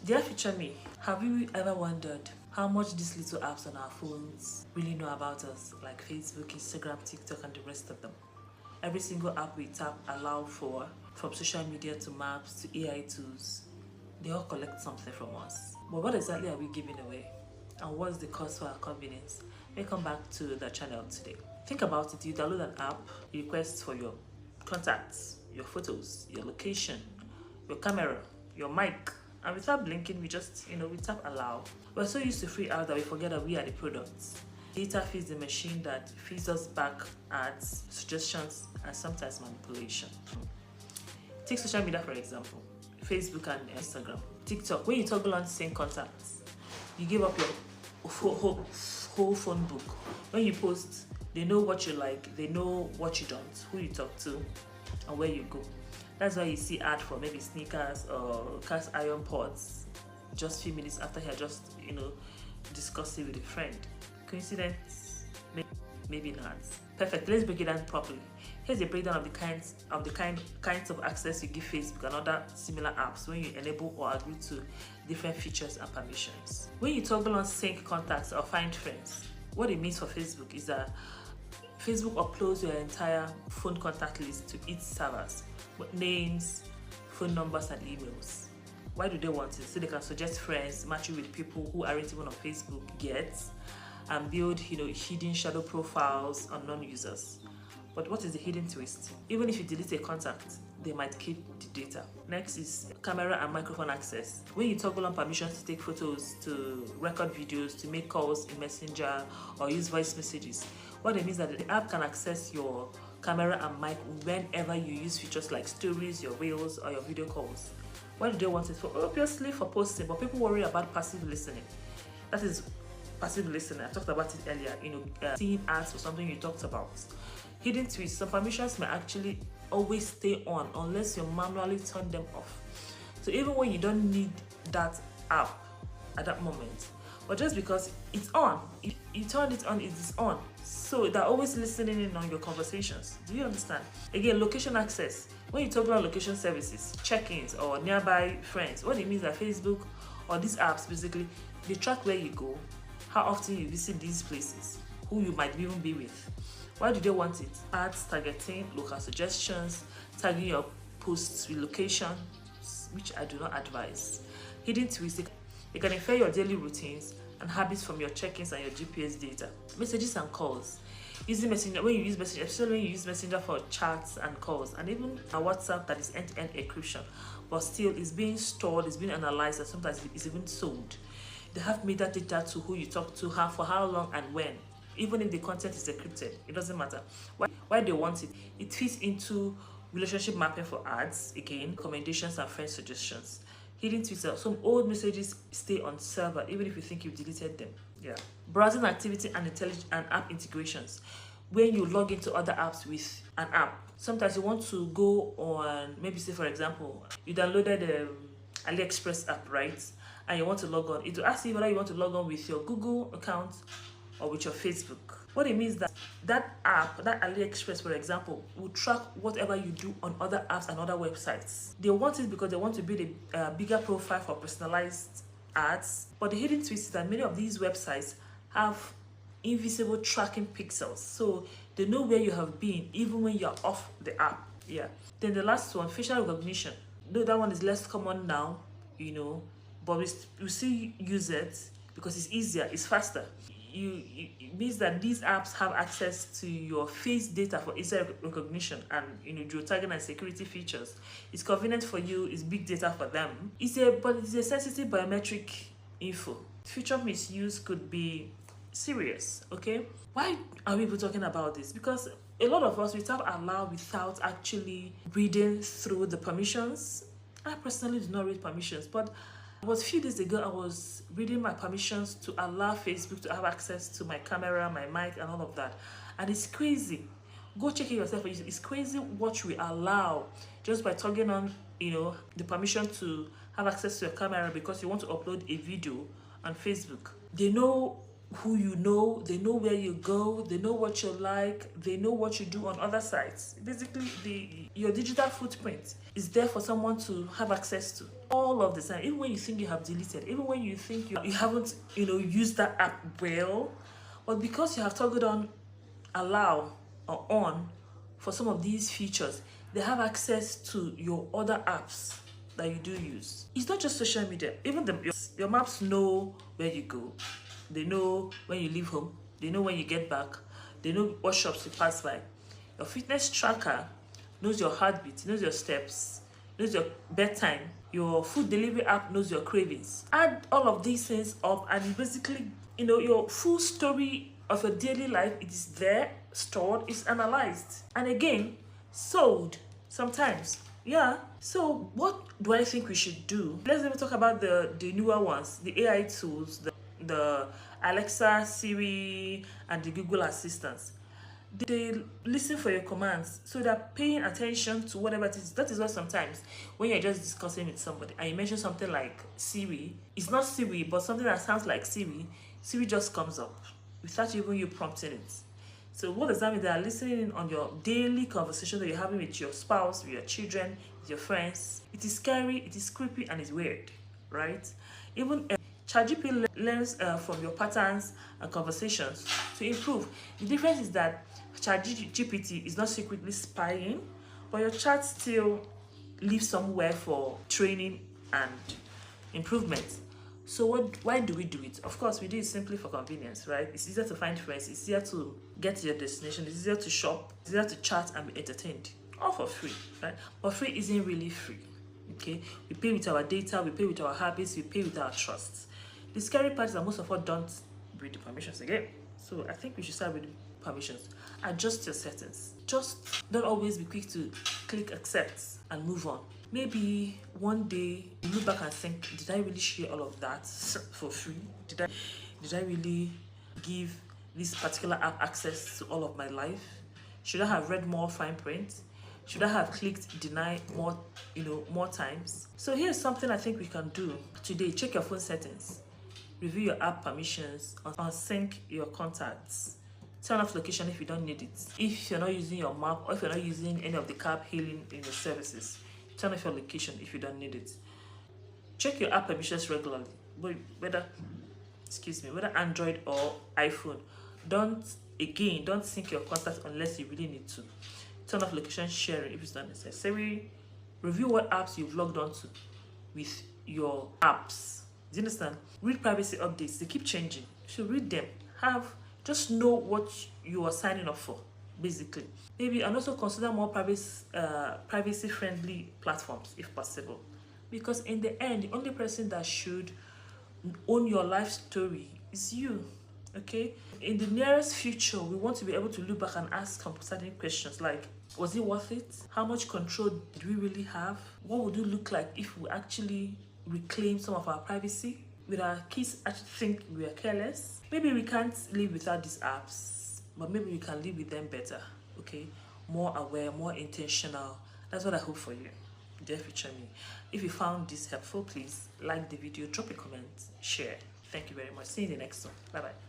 Dear future me, have you ever wondered how much these little apps on our phones really know about us, like Facebook, Instagram, TikTok, and the rest of them? Every single app we tap allow for, from social media to maps to AI tools, they all collect something from us. But what exactly are we giving away? And what's the cost for our convenience? Welcome back to the channel today. Think about it. You download an app, you request for your contacts, your photos, your location, your camera, your mic, and without blinking, we just, we tap allow. We're so used to free ads that we forget that we are the products. Data feeds the machine that feeds us back ads, suggestions, and sometimes manipulation. Take social media for example, Facebook and Instagram. TikTok, when you toggle on sync contacts, you give up your whole phone book. When you post, they know what you like, they know what you don't, who you talk to, and where you go. That's why you see ad for maybe sneakers or cast iron pots just few minutes after he had just, discussed it with a friend. Coincidence? Maybe not. Perfect. Let's break it down properly. Here's a breakdown of the kinds of access you give Facebook and other similar apps when you enable or agree to different features and permissions. When you toggle on sync contacts or find friends, what it means for Facebook is that Facebook uploads your entire phone contact list to its servers, with names, phone numbers, and emails. Why do they want it? So they can suggest friends, match you with people who aren't even on Facebook yet, and build, hidden shadow profiles on non-users. But what is the hidden twist? Even if you delete a contact, they might keep the data. Next is camera and microphone access. When you toggle on permissions to take photos, to record videos, to make calls in Messenger, or use voice messages, what it means is that the app can access your camera and mic whenever you use features like stories, your reels, or your video calls. Why do they want it for? Obviously for posting, but people worry about passive listening. That is passive listening. I talked about it earlier, seeing ads or something you talked about. Hidden tweets. Some permissions may actually always stay on unless you manually turn them off. So even when you don't need that app at that moment, but just because it's on, you turn it on, it is on. So they're always listening in on your conversations. Do you understand? Again, location access. When you toggle on location services, check-ins, or nearby friends, what it means that Facebook or these apps basically, they track where you go, how often you visit these places, who you might even be with. Why do they want it? Ads, targeting, local suggestions, tagging your posts with locations, which I do not advise. Hidden tweets. They can infer your daily routines and habits from your check-ins and your GPS data. Messages and calls. Using Messenger, when you use Messenger, especially when you use Messenger for chats and calls, and even a WhatsApp that is end-to-end encryption, but still is being stored, is being analyzed, and sometimes it's even sold. They have made that data to who you talk to, for how long and when. Even if the content is encrypted, it doesn't matter. Why they want it? It fits into relationship mapping for ads, again, recommendations and friend suggestions. Hidden tweets. Some old messages stay on server even if you think you've deleted them. Yeah. Browsing activity and app integrations. When you log into other apps with an app, sometimes you want to go on, maybe say for example, you downloaded AliExpress app, right? And you want to log on. It will ask you whether you want to log on with your Google account or with your Facebook. What it means that app, that AliExpress for example, will track whatever you do on other apps and other websites. They want it because they want to build a bigger profile for personalized ads. But the hidden twist is that many of these websites have invisible tracking pixels, so they know where you have been even when you're off the app. Yeah. Then the last one, facial recognition. Though that one is less common now, but we still use it because it's easier, it's faster. It means that these apps have access to your face data for instant recognition and geotagging and security features. It's convenient for you, it's big data for them. But it's a sensitive biometric info. Future misuse could be serious, okay? Why are we talking about this? Because a lot of us, we tap allow without actually reading through the permissions. I personally do not read permissions, but a few days ago, I was reading my permissions to allow Facebook to have access to my camera, my mic, and all of that. And it's crazy. Go check it yourself. It's crazy what we allow just by turning on, the permission to have access to your camera because you want to upload a video on Facebook. They know who you know, they know where you go, they know what you like, they know what you do on other sites. Basically, your digital footprint is there for someone to have access to. all of the time, even when you think you have deleted, even when you think you haven't, used that app well, but because you have toggled on allow or on for some of these features, they have access to your other apps that you do use. It's not just social media, even your maps know where you go, they know when you leave home, they know when you get back, they know what shops you pass by. Your fitness tracker knows your heartbeat, knows your steps, knows your bedtime. Your food delivery app knows your cravings. Add all of these things up and basically, your full story of your daily life, it is there, stored, it's analyzed. And again, sold sometimes. Yeah. So what do I think we should do? Let's even talk about the newer ones, the AI tools, the Alexa, Siri, and the Google Assistants. They listen for your commands, so they're paying attention to whatever it is. That is why sometimes when you're just discussing with somebody and you mention something like Siri, it's not Siri, but something that sounds like Siri just comes up without even you prompting it. So what does that mean? They are listening on your daily conversation that you're having with your spouse, with your children, with your friends. It is scary, it is creepy, and it's weird, right? Even ChatGPT learns from your patterns and conversations to improve. The difference is that ChatGPT is not secretly spying, but your chat still leaves somewhere for training and improvement. So why do we do it? Of course, we do it simply for convenience, right? It's easier to find friends, it's easier to get to your destination, it's easier to shop, it's easier to chat and be entertained. All for free, right? But free isn't really free, okay? We pay with our data, we pay with our habits, we pay with our trust. The scary part is that most of us don't read the permissions again. So I think we should start reading permissions. Adjust your settings. Just don't always be quick to click accept and move on. Maybe one day you look back and think, did I really share all of that for free? Did I really give this particular app access to all of my life? Should I have read more fine print? Should I have clicked deny more times? So here's something I think we can do today. Check your phone settings. Review your app permissions, unsync your contacts, turn off location if you don't need it. If you're not using your map or if you're not using any of the cab hailing in your services, turn off your location if you don't need it. Check your app permissions regularly, whether Android or iPhone. Don't sync your contacts unless you really need to. Turn off location sharing if it's not necessary. Review what apps you've logged onto with your apps. Do you understand? Read privacy updates. They keep changing. You should read them. Just know what you are signing up for, basically. Maybe and also consider more privacy-friendly platforms if possible. Because in the end, the only person that should own your life story is you. Okay? In the nearest future, we want to be able to look back and ask certain questions like, was it worth it? How much control did we really have? What would it look like if we actually reclaim some of our privacy? Will our kids actually think we are careless? Maybe we can't live without these apps, but maybe we can live with them better, okay? More aware, more intentional. That's what I hope for you, dear future me. If you found this helpful, please like the video, drop a comment, share. Thank you very much. See you in the next one. Bye-bye.